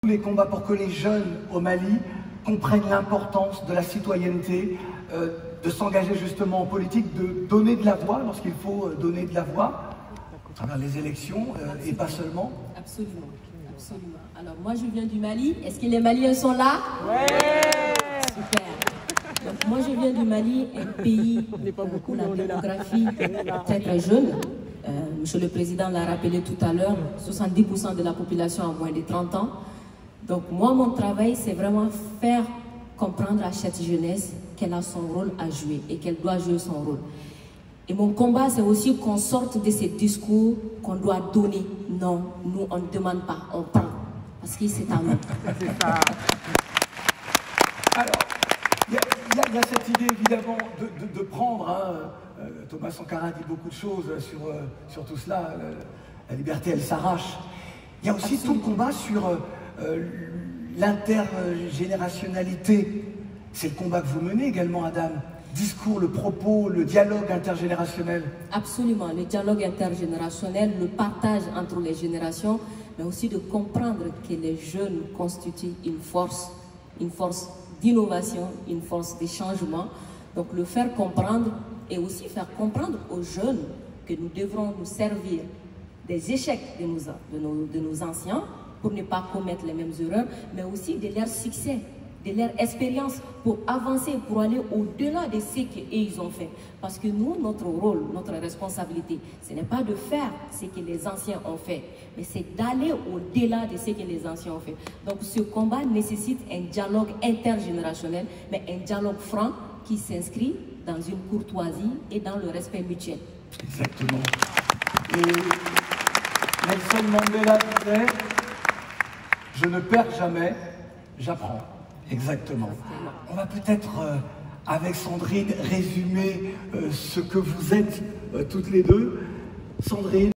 Les combats pour que les jeunes au Mali comprennent l'importance de la citoyenneté, de s'engager justement en politique, de donner de la voix lorsqu'il faut donner de la voix à travers les élections et pas seulement. Absolument, absolument. Alors moi je viens du Mali. Est-ce que les Maliens sont là? Ouais. Super. Donc moi je viens du Mali, un pays où la démographie est très jeune. Monsieur le Président l'a rappelé tout à l'heure, 70% de la population a moins de 30 ans. Donc moi, mon travail, c'est vraiment faire comprendre à cette jeunesse qu'elle a son rôle à jouer et qu'elle doit jouer son rôle. Et mon combat, c'est aussi qu'on sorte de ces discours qu'on doit donner. Non, nous, on ne demande pas, on prend. Parce que c'est à nous. C'est ça. Alors, il y a cette idée évidemment de prendre, hein, Thomas Sankara dit beaucoup de choses sur tout cela, la liberté elle s'arrache. Il y a aussi Absolument. tout le combat sur l'intergénérationnalité. C'est le combat que vous menez également, Adam. Discours, le propos, le dialogue intergénérationnel. Absolument, le dialogue intergénérationnel, le partage entre les générations, mais aussi de comprendre que les jeunes constituent une force d'innovation, une force de changement. Donc le faire comprendre et aussi faire comprendre aux jeunes que nous devrons nous servir des échecs de nos anciens pour ne pas commettre les mêmes erreurs, mais aussi de leur succès, de leur expérience pour avancer, pour aller au-delà de ce qu'ils ont fait. Parce que nous, notre rôle, notre responsabilité, ce n'est pas de faire ce que les anciens ont fait, mais c'est d'aller au-delà de ce que les anciens ont fait. Donc ce combat nécessite un dialogue intergénérationnel, mais un dialogue franc qui s'inscrit dans une courtoisie et dans le respect mutuel. Exactement. Et Nelson Mandela disait « Je ne perds jamais, j'apprends ». Exactement. On va peut-être, avec Sandrine, résumer ce que vous êtes toutes les deux. Sandrine.